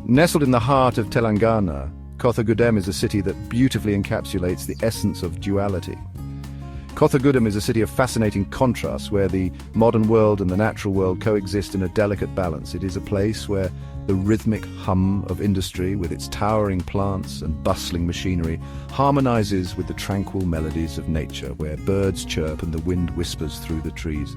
Nestled in the heart of Telangana, Kothagudem is a city that beautifully encapsulates the essence of duality. Kothagudem is a city of fascinating contrasts where the modern world and the natural world coexist in a delicate balance. It is a place where the rhythmic hum of industry, with its towering plants and bustling machinery, harmonizes with the tranquil melodies of nature, where birds chirp and the wind whispers through the trees.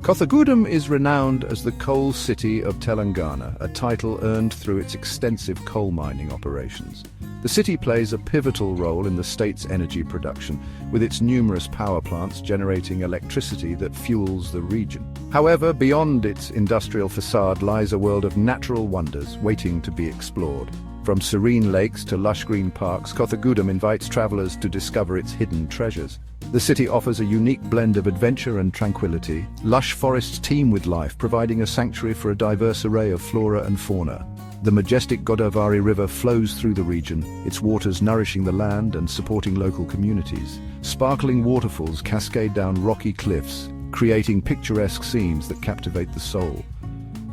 Kothagudem is renowned as the coal city of Telangana, a title earned through its extensive coal mining operations. The city plays a pivotal role in the state's energy production, with its numerous power plants generating electricity that fuels the region. However, beyond its industrial facade lies a world of natural wonders waiting to be explored. From serene lakes to lush green parks, Kothagudem invites travelers to discover its hidden treasures. The city offers a unique blend of adventure and tranquility. Lush forests teem with life, providing a sanctuary for a diverse array of flora and fauna. The majestic Godavari River flows through the region, its waters nourishing the land and supporting local communities. Sparkling waterfalls cascade down rocky cliffs, creating picturesque scenes that captivate the soul.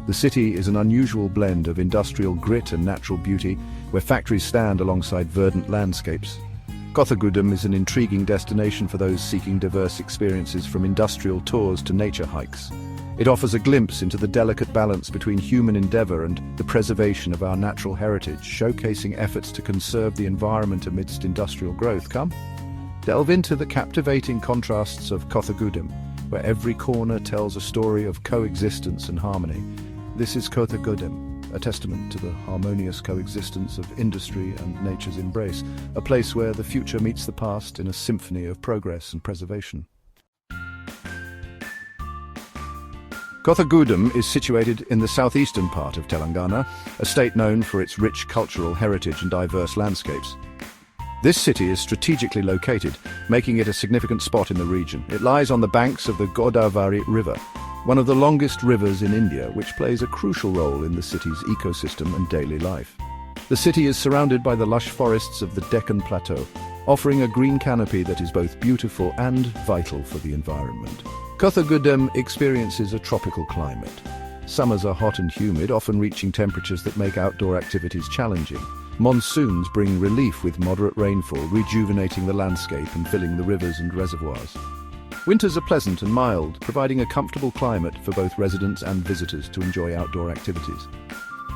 The city is an unusual blend of industrial grit and natural beauty, where factories stand alongside verdant landscapes. Kothagudem is an intriguing destination for those seeking diverse experiences, from industrial tours to nature hikes. It offers a glimpse into the delicate balance between human endeavor and the preservation of our natural heritage, showcasing efforts to conserve the environment amidst industrial growth. Come, delve into the captivating contrasts of Kothagudem, where every corner tells a story of coexistence and harmony. This is Kothagudem, a testament to the harmonious coexistence of industry and nature's embrace, a place where the future meets the past in a symphony of progress and preservation. Kothagudem is situated in the southeastern part of Telangana, a state known for its rich cultural heritage and diverse landscapes. This city is strategically located, making it a significant spot in the region. It lies on the banks of the Godavari River, one of the longest rivers in India, which plays a crucial role in the city's ecosystem and daily life. The city is surrounded by the lush forests of the Deccan Plateau, offering a green canopy that is both beautiful and vital for the environment. Kothagudem experiences a tropical climate. Summers are hot and humid, often reaching temperatures that make outdoor activities challenging. Monsoons bring relief with moderate rainfall, rejuvenating the landscape and filling the rivers and reservoirs. Winters are pleasant and mild, providing a comfortable climate for both residents and visitors to enjoy outdoor activities.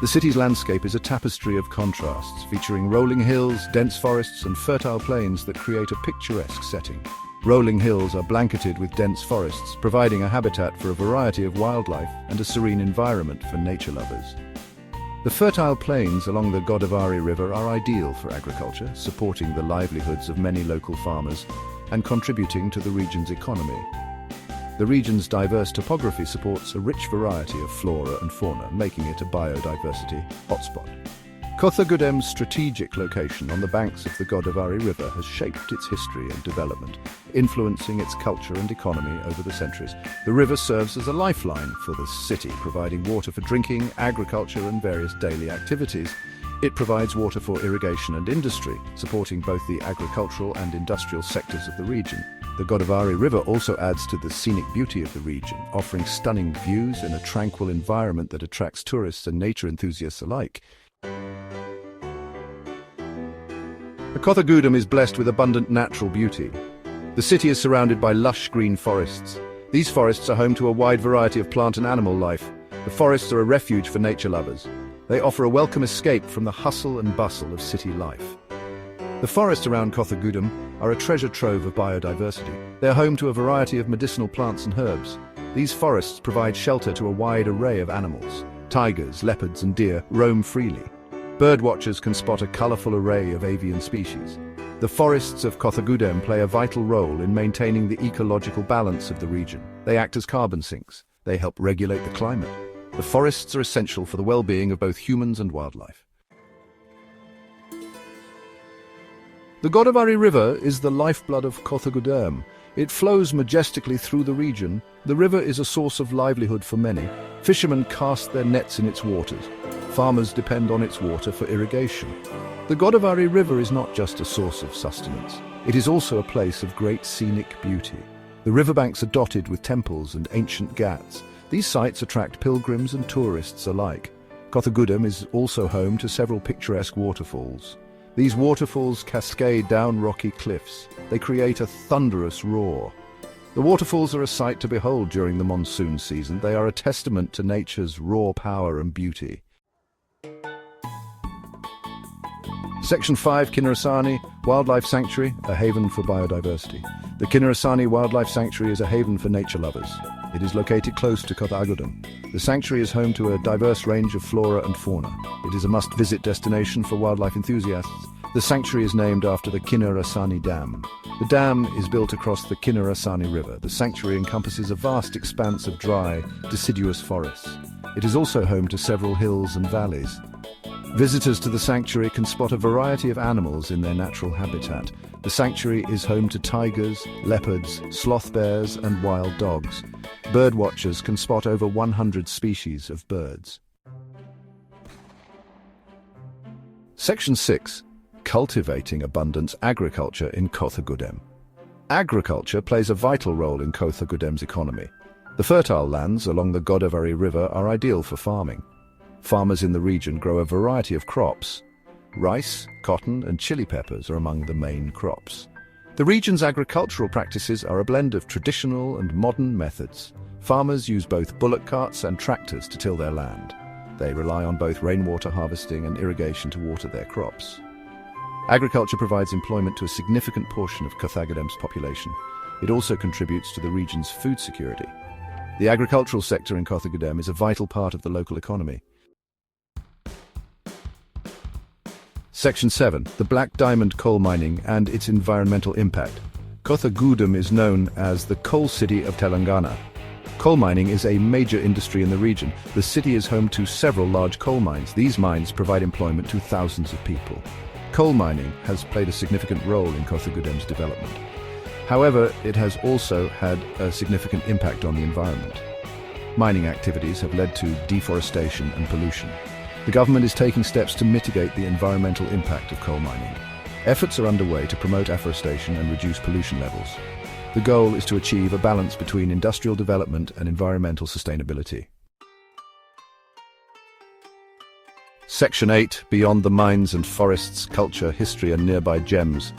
The city's landscape is a tapestry of contrasts, featuring rolling hills, dense forests, and fertile plains that create a picturesque setting. Rolling hills are blanketed with dense forests, providing a habitat for a variety of wildlife and a serene environment for nature lovers. The fertile plains along the Godavari River are ideal for agriculture, supporting the livelihoods of many local farmers and contributing to the region's economy. The region's diverse topography supports a rich variety of flora and fauna, making it a biodiversity hotspot. Kothagudem's strategic location on the banks of the Godavari River has shaped its history and development, influencing its culture and economy over the centuries. The river serves as a lifeline for the city, providing water for drinking, agriculture, and various daily activities. It provides water for irrigation and industry, supporting both the agricultural and industrial sectors of the region. The Godavari River also adds to the scenic beauty of the region, offering stunning views in a tranquil environment that attracts tourists and nature enthusiasts alike. Kothagudem is blessed with abundant natural beauty. The city is surrounded by lush green forests. These forests are home to a wide variety of plant and animal life. The forests are a refuge for nature lovers. They offer a welcome escape from the hustle and bustle of city life. The forests around Kothagudem are a treasure trove of biodiversity. They are home to a variety of medicinal plants and herbs. These forests provide shelter to a wide array of animals. Tigers, leopards, and deer roam freely. Birdwatchers can spot a colorful array of avian species. The forests of Kothagudem play a vital role in maintaining the ecological balance of the region. They act as carbon sinks. They help regulate the climate. The forests are essential for the well-being of both humans and wildlife. The Godavari River is the lifeblood of Kothagudem. It flows majestically through the region. The river is a source of livelihood for many. Fishermen cast their nets in its waters. Farmers depend on its water for irrigation. The Godavari River is not just a source of sustenance. It is also a place of great scenic beauty. The riverbanks are dotted with temples and ancient ghats. These sites attract pilgrims and tourists alike. Kothagudem is also home to several picturesque waterfalls. These waterfalls cascade down rocky cliffs. They create a thunderous roar. The waterfalls are a sight to behold during the monsoon season. They are a testament to nature's raw power and beauty. Section 5, Kinnarasani Wildlife Sanctuary, a haven for biodiversity. The Kinnarasani Wildlife Sanctuary is a haven for nature lovers. It is located close to Kothagudem. The sanctuary is home to a diverse range of flora and fauna. It is a must-visit destination for wildlife enthusiasts. The sanctuary is named after the Kinnarasani Dam. The dam is built across the Kinnarasani River. The sanctuary encompasses a vast expanse of dry, deciduous forests. It is also home to several hills and valleys. Visitors to the sanctuary can spot a variety of animals in their natural habitat. The sanctuary is home to tigers, leopards, sloth bears, and wild dogs. Bird watchers can spot over 100 species of birds. Section 6. Cultivating abundance agriculture in Kothagudem. Agriculture plays a vital role in Kothagudem's economy. The fertile lands along the Godavari River are ideal for farming. Farmers in the region grow a variety of crops. Rice, cotton, and chili peppers are among the main crops. The region's agricultural practices are a blend of traditional and modern methods. Farmers use both bullock carts and tractors to till their land. They rely on both rainwater harvesting and irrigation to water their crops. Agriculture provides employment to a significant portion of Kothagudem's population. It also contributes to the region's food security. The agricultural sector in Kothagudem is a vital part of the local economy. Section 7. The Black Diamond Coal Mining and its Environmental Impact. Kothagudem is known as the Coal City of Telangana. Coal mining is a major industry in the region. The city is home to several large coal mines. These mines provide employment to thousands of people. Coal mining has played a significant role in Kothagudem's development. However, it has also had a significant impact on the environment. Mining activities have led to deforestation and pollution. The government is taking steps to mitigate the environmental impact of coal mining. Efforts are underway to promote afforestation and reduce pollution levels. The goal is to achieve a balance between industrial development and environmental sustainability. Section 8. Beyond the mines and forests, culture, history and nearby gems.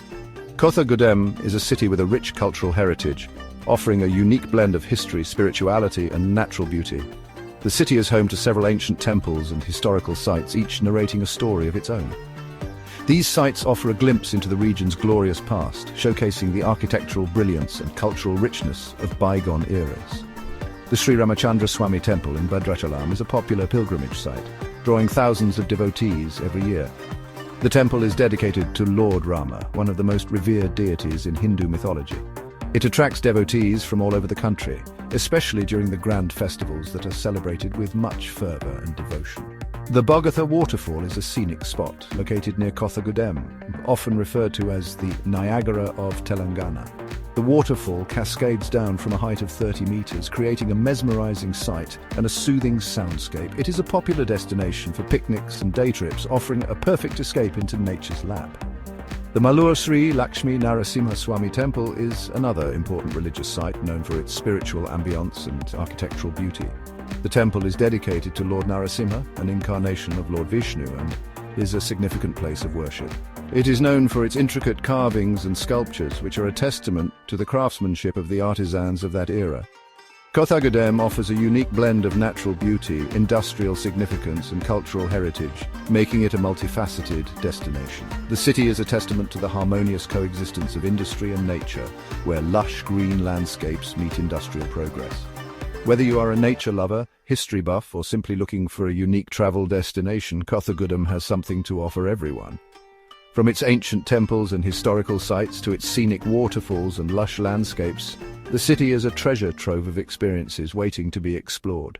Kothagudem is a city with a rich cultural heritage, offering a unique blend of history, spirituality and natural beauty. The city is home to several ancient temples and historical sites, each narrating a story of its own. These sites offer a glimpse into the region's glorious past, showcasing the architectural brilliance and cultural richness of bygone eras. The Sri Ramachandra Swami Temple in Bhadrachalam is a popular pilgrimage site, drawing thousands of devotees every year. The temple is dedicated to Lord Rama, one of the most revered deities in Hindu mythology. It attracts devotees from all over the country, especially during the grand festivals that are celebrated with much fervour and devotion. The Bogatha waterfall is a scenic spot located near Kothagudem, often referred to as the Niagara of Telangana. The waterfall cascades down from a height of 30 meters, creating a mesmerizing sight and a soothing soundscape. It is a popular destination for picnics and day trips, offering a perfect escape into nature's lap. The Malur Sri Lakshmi Narasimha Swami Temple is another important religious site known for its spiritual ambience and architectural beauty. The temple is dedicated to Lord Narasimha, an incarnation of Lord Vishnu, and is a significant place of worship. It is known for its intricate carvings and sculptures, which are a testament to the craftsmanship of the artisans of that era. Kothagudem offers a unique blend of natural beauty, industrial significance and cultural heritage, making it a multifaceted destination. The city is a testament to the harmonious coexistence of industry and nature, where lush green landscapes meet industrial progress. Whether you are a nature lover, history buff, or simply looking for a unique travel destination, Kothagudem has something to offer everyone. From its ancient temples and historical sites to its scenic waterfalls and lush landscapes, the city is a treasure trove of experiences waiting to be explored.